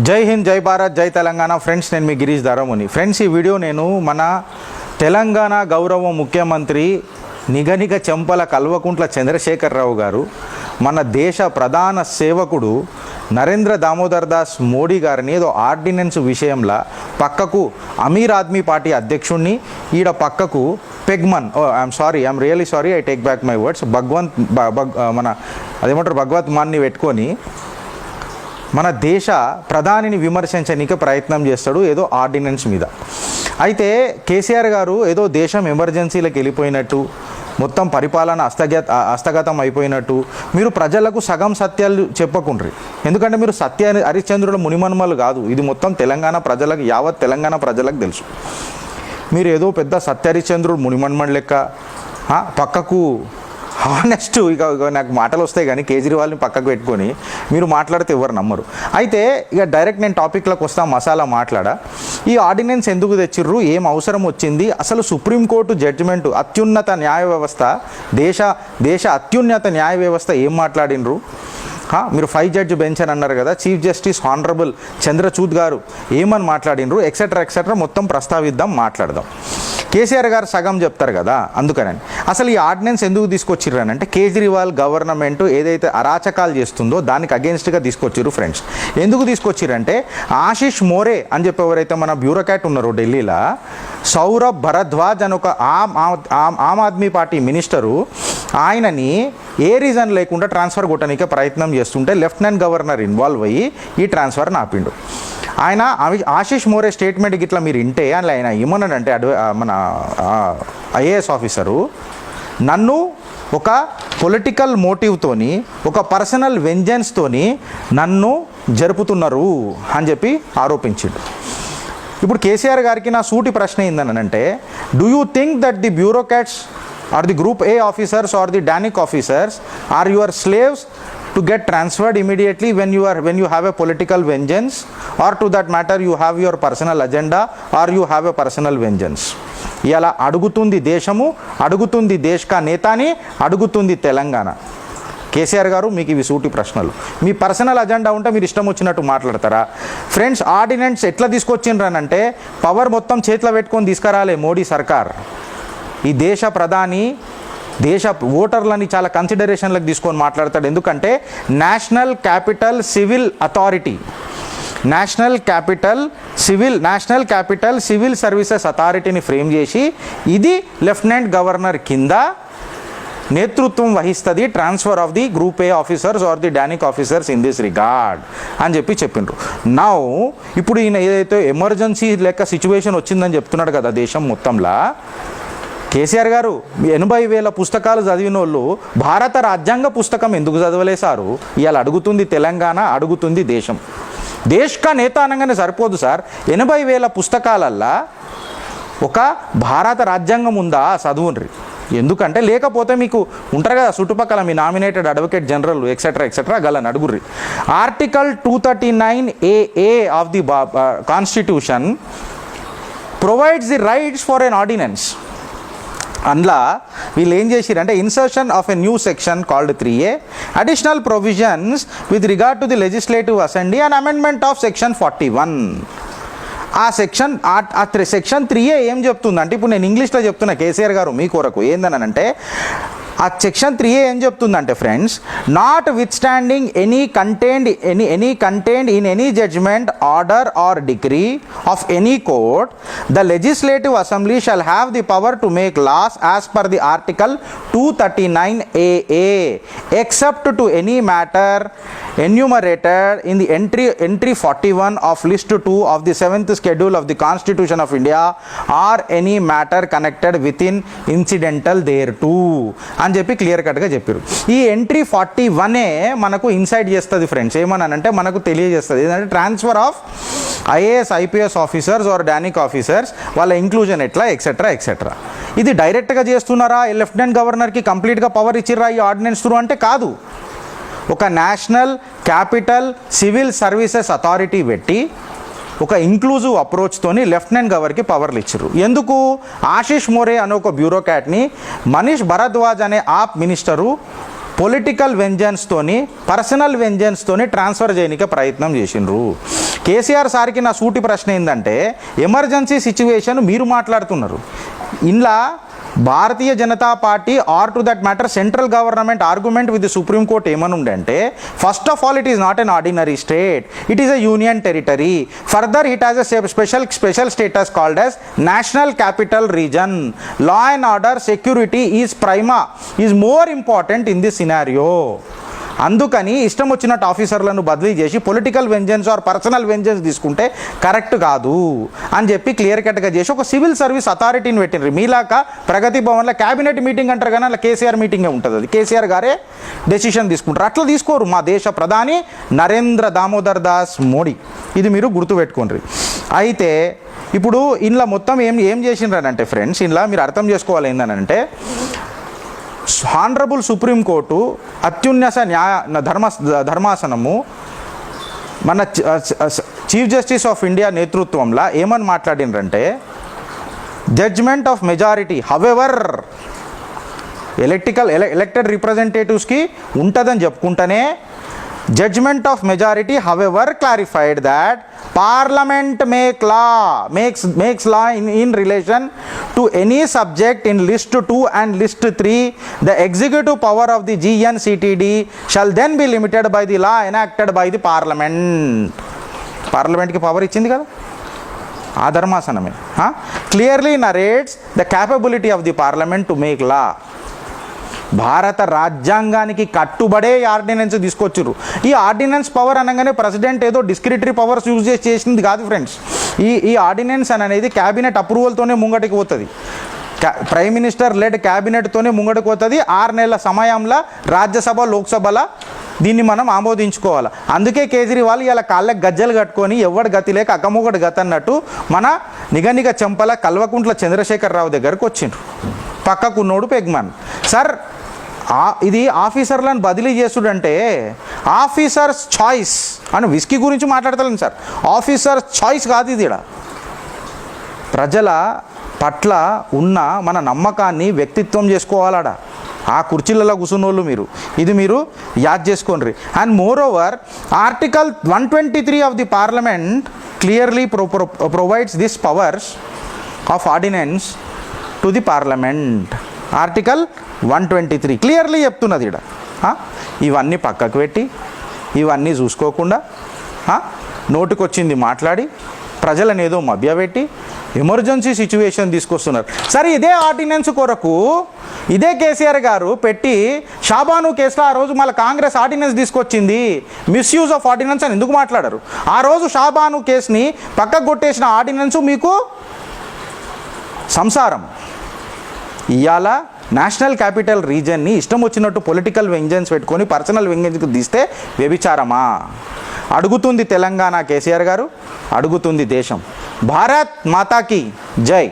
జై హింద్, జై భారత్, జై తెలంగాణ. ఫ్రెండ్స్, నేను మీ గిరీష్ దారముని. ఫ్రెండ్స్, ఈ వీడియో నేను మన తెలంగాణ గౌరవ ముఖ్యమంత్రి నిగనిగ చెంపల కల్వకుంట్ల చంద్రశేఖరరావు గారు, మన దేశ ప్రధాన సేవకుడు నరేంద్ర దామోదర్ దాస్ మోడీ గారిని ఏదో ఆర్డినెన్స్ విషయంలో పక్కకు అమీర్ ఆద్మీ పార్టీ అధ్యక్షుడిని, ఈడ పక్కకు పెగ్మన్, I'm really sorry, I take back my words, మన అదేమంటారు భగవత్ మాన్ని పెట్టుకొని మన దేశ ప్రధానిని విమర్శించడానికి ప్రయత్నం చేస్తాడు ఏదో ఆర్డినెన్స్ మీద. అయితే కేసీఆర్ గారు ఏదో దేశం ఎమర్జెన్సీలకు వెళ్ళిపోయినట్టు, మొత్తం పరిపాలన హస్తగతం అయిపోయినట్టు మీరు ప్రజలకు సగం సత్యాలు చెప్పకుండ్రి. ఎందుకంటే మీరు హరిశ్చంద్రుల మునిమన్మలు కాదు, ఇది మొత్తం తెలంగాణ ప్రజలకు, యావత్ తెలంగాణ ప్రజలకు తెలుసు. మీరు ఏదో పెద్ద హరిశ్చంద్రుడు మునిమన్మల్ లెక్క పక్కకు హానెస్ట్, ఇక నాకు మాటలు వస్తాయి కానీ కేజ్రీవాల్ని పక్కకు పెట్టుకొని మీరు మాట్లాడితే ఎవరు నమ్మరు. అయితే ఇక డైరెక్ట్ నేను టాపిక్లోకి వస్తా, మసాలా మాట్లాడా. ఈ ఆర్డినెన్స్ ఎందుకు తెచ్చిర్రు, ఏం అవసరం వచ్చింది, అసలు సుప్రీంకోర్టు జడ్జిమెంటు, అత్యున్నత న్యాయ వ్యవస్థ, దేశ అత్యున్నత న్యాయ వ్యవస్థ ఏం మాట్లాడినరు. మీరు 5 జడ్జి బెంచ్ అని అన్నారు కదా, చీఫ్ జస్టిస్ హానరబుల్ చంద్రచూడ్ గారు ఏమని మాట్లాడినరు, ఎక్సెట్రా మొత్తం ప్రస్తావిద్దాం, మాట్లాడదాం. కేసీఆర్ గారు సగం చెప్తారు కదా, అందుకని అసలు ఈ ఆర్డినెన్స్ ఎందుకు తీసుకొచ్చిర్రు అని అంటే కేజ్రీవాల్ గవర్నమెంట్ ఏదైతే అరాచకాలు చేస్తుందో దానికి అగేన్స్ట్గా తీసుకొచ్చిర్రు. ఫ్రెండ్స్, ఎందుకు తీసుకొచ్చిర్రంటే ఆశిష్ మోరే అని చెప్పి ఎవరైతే మన బ్యూరోక్రాట్ ఉన్నారో ఢిల్లీలో, సౌరభ్ భరద్వాజ్ అని ఒక ఆమ్ ఆద్మీ పార్టీ మినిస్టరు, ఆయనని ఏ రీజన్ లేకుండా ట్రాన్స్ఫర్ కొట్టడానికి ప్రయత్నం చేస్తుంటే లెఫ్టినెంట్ గవర్నర్ ఇన్వాల్వ్ అయ్యి ఈ ట్రాన్స్ఫర్ని ఆపిండు. ఆయన ఆశిష్ మోరే స్టేట్మెంట్ గిట్లా మీరు వింటే ఆయన ఏమన్నాడంటే, మన ఐఏఎస్ ఆఫీసరు నన్ను ఒక పొలిటికల్ మోటివ్తోని, ఒక పర్సనల్ వెంజెన్స్తోని నన్ను జరుపుతున్నారు అని చెప్పి ఆరోపించిండు. ఇప్పుడు కేసీఆర్ గారికి నా సూటి ప్రశ్న ఏందనంటే, do you think that the bureaucrats or the group A officers or the DANIC officers are your slaves to get transferred immediately when you have a political vengeance, or to that matter you have your personal agenda or you have a personal vengeance? ఇలా అడుగుతుంది దేశము, అడుగుతుంది దేశ్ కా నేతాని, అడుగుతుంది తెలంగాణ. కేసీఆర్ గారు, మీకు ఇవి సూటి ప్రశ్నలు. మీ పర్సనల్ అజెండా ఉంటే మీరు ఇష్టం వచ్చినట్టు మాట్లాడతారా? ఫ్రెండ్స్, ఆర్డినెన్స్ ఎట్లా తీసుకొచ్చిండ్రనంటే పవర్ మొత్తం చేతిలో పెట్టుకొని తీసుకురాలే మోడీ సర్కార్. ఈ దేశ ప్రధాని దేశ ఓటర్లని చాలా కన్సిడరేషన్లకు తీసుకొని మాట్లాడతాడు. ఎందుకంటే నేషనల్ క్యాపిటల్ సివిల్ సర్వీసెస్ అథారిటీని ఫ్రేమ్ చేసి ఇది లెఫ్టినెంట్ గవర్నర్ కింద నేతృత్వం వహిస్తుంది transfer of the group A officers or the DANICS officers in this regard అని చెప్పిండ్రు. నౌ ఇప్పుడు ఈయన ఏదైతే ఎమర్జెన్సీ లెక్క సిచ్యువేషన్ వచ్చిందని చెప్తున్నాడు కదా దేశం మొత్తంలో, కేసీఆర్ గారు 80,000 పుస్తకాలు చదివిన వాళ్ళు భారత రాజ్యాంగ పుస్తకం ఎందుకు చదవలేసారు? ఇవాళ అడుగుతుంది తెలంగాణ, అడుగుతుంది దేశం. దేశ్ నేత అనగానే సరిపోదు సార్, 80,000 పుస్తకాలల్లా ఒక భారత రాజ్యాంగం ఉందా చదువుండ్రి. ఎందుకంటే లేకపోతే మీకు ఉంటారు కదా చుట్టుపక్కల మీ నామినేటెడ్ అడ్వకేట్ జనరల్ ఎక్సెట్రా గలని అడుగుర్రి. Article 239AA of the constitution provides the rights for an ordinance. అందులో వీళ్ళు ఏం చేసిరంటే insertion of a new section called 3A, additional provisions with regard to the legislative assembly and amendment of section 41. ఆ section 3A ఏం చెప్తుందంటే, ఇప్పుడు నేను ఇంగ్లీష్లో చెప్తున్నా కేసీఆర్ గారు మీ కొరకు, ఏందనంటే ఆ సెక్షన్ 3A ఏం చెప్తుందంటే friends, notwithstanding any content in any judgement, order or degree of any court, the legislative assembly shall have the power to make laws as per the article 239AA except to any matter enumerated in the entry 41 of list 2 of the 7th schedule of the Constitution of India or any matter connected within incidental thereto అని చెప్పి clear కట్గా చెప్పారు. ఈ entry 41 మనకు insight చేస్తుంది friends. ఏమనంటే మనకు తెలియజేస్తుంది ఏంటంటే transfer of IAS IPS officers or DANICS officers, వాళ్ళ ఇంక్లూజన్ ఎట్లా ఎక్సెట్రా. ఇది డైరెక్ట్గా చేస్తున్నారా, లెఫ్టినెంట్ గవర్నర్కి కంప్లీట్గా పవర్ ఇచ్చిర్రా ఈ ఆర్డినెన్స్ త్రూ అంటే కాదు. ఒక national Capital Civil services authority పెట్టి ఒక ఇంక్లూజివ్ అప్రోచ్తోని లెఫ్టినెంట్ గవర్నర్కి పవర్లు ఇచ్చారు. ఎందుకు? ఆశిష్ మోరే అనే ఒక బ్యూరోక్రాట్ని మనీష్ భరద్వాజ్ అనే ఆప్ మినిస్టరు పొలిటికల్ వెంజెన్స్తోని పర్సనల్ వెంజెన్స్తోని ట్రాన్స్ఫర్ చేయడానికి ప్రయత్నం చేసిండ్రు. కేసీఆర్ సార్కి నా సూటి ప్రశ్న ఏంటంటే, ఎమర్జెన్సీ సిచ్యువేషన్ మీరు మాట్లాడుతున్నారు, ఇంట్లో Bharatiya Janata Party or to that matter central government argument with the Supreme Court ఏమని ఉండంటే, first of all it is not an ordinary state, it is a union territory. Further it has a special status called as National Capital Region. Law and order security is more important in this scenario. అందుకని ఇష్టం వచ్చినట్టు ఆఫీసర్లను బదిలీ చేసి political vengeance or personal vengeance తీసుకుంటే correct కాదు అని చెప్పి క్లియర్ కట్గా చేసి ఒక సివిల్ సర్వీస్ అథారిటీని పెట్టినారు. మీలాక ప్రగతి భవన్లో క్యాబినెట్ మీటింగ్ అంటారు కానీ అలా కేసీఆర్ మీటింగే ఉంటుంది, అది కేసీఆర్ గారే డెసిషన్ తీసుకుంటారు. అట్లా తీసుకోరు మా దేశ ప్రధాని నరేంద్ర దామోదర్ దాస్ మోడీ. ఇది మీరు గుర్తుపెట్టుకోండి. అయితే ఇప్పుడు ఇందులో మొత్తం ఏం చేసిండ్రనంటే ఫ్రెండ్స్, ఇందులో మీరు అర్థం చేసుకోవాలి ఏంటనంటే, హానరబుల్ సుప్రీంకోర్టు అత్యున్నత ధర్మాసనము మన చీఫ్ జస్టిస్ ఆఫ్ ఇండియా నేతృత్వంలో ఏమని మాట్లాడినరంటే, judgment of majority however elected రిప్రజెంటేటివ్స్కి ఉంటుందని చెప్పుకుంటేనే, judgment of majority however clarified that parliament makes law in relation to any subject in list 2 and list 3. The executive power of the GNCTD shall then be limited by the law enacted by the parliament. పార్లమెంట్కి power ఇచ్చింది కదా ఆ ధర్మాసనమే. Clearly narrates the capability of the parliament to make law. భారత రాజ్యాంగానికి కట్టుబడే ordinance తీసుకొచ్చారు. ఈ ordinance power అనగానే ప్రెసిడెంట్ ఏదో డిస్క్రిటరీ పవర్స్ యూజ్ చేసింది కాదు ఫ్రెండ్స్. ఈ ఆర్డినెన్స్ అనేది క్యాబినెట్ అప్రూవల్తోనే ముంగటికి పోతుంది. ప్రైమ్ మినిస్టర్ లెడ్ క్యాబినెట్తోనే ముంగటికి పోతుంది. 6 నెలల సమయంలో రాజ్యసభ లోక్సభల దీన్ని మనం ఆమోదించుకోవాలి. అందుకే కేజ్రీవాల్ ఇలా కాళ్ళకి గజ్జలు కట్టుకొని ఎవడు గతి లేక అక్కమొకటి గతి అన్నట్టు మన నిగనిగ చెంపల కల్వకుంట్ల చంద్రశేఖరరావు దగ్గరకు వచ్చిండ్రు. పక్కకున్నోడు పెగ్మాన్. సార్ ఇది ఆఫీసర్లను బదిలీ చేసుడంటే ఆఫీసర్స్ చాయిస్ అని విస్కీ గురించి మాట్లాడతలేను సార్. ఆఫీసర్స్ చాయిస్ కాదు ఇది. ప్రజల పట్ల ఉన్న మన నమ్మకాన్ని వ్యక్తిత్వం చేసుకోవాలడా ఆ కుర్చీలలో కూర్చున్నోళ్ళు మీరు. ఇది మీరు యాద్ చేసుకోండి. And moreover article 123 of the parliament clearly provides this powers of ordinance to the parliament. Article 123 clearly చెప్తున్నది ఇక్కడ. ఇవన్నీ పక్కకు పెట్టి ఇవన్నీ చూసుకోకుండా నోటికొచ్చింది మాట్లాడి ప్రజలను ఏదో మభ్యపెట్టి ఎమర్జెన్సీ సిచ్యువేషన్ తీసుకొస్తున్నారు. సరే ఇదే ఆర్డినెన్స్ కొరకు ఇదే కేసీఆర్ గారు పెట్టి షాబాను కేసులో ఆ రోజు మళ్ళీ కాంగ్రెస్ ఆర్డినెన్స్ తీసుకొచ్చింది, మిస్యూజ్ ఆఫ్ ఆర్డినెన్స్ అని ఎందుకు మాట్లాడారు? ఆ రోజు షాబాను కేసుని పక్కకు కొట్టేసిన ఆర్డినెన్స్ మీకు సంసారం. ఇవాళ నేషనల్ క్యాపిటల్ రీజన్ని ఇష్టం వచ్చినట్టు పొలిటికల్ వెంజెన్స్ పెట్టుకొని పర్సనల్ వెంజెన్స్కి తీస్తే వ్యభిచారమా? అడుగుతుంది తెలంగాణ కేసీఆర్ గారు, అడుగుతుంది దేశం. భారత్ మాతాకి జై.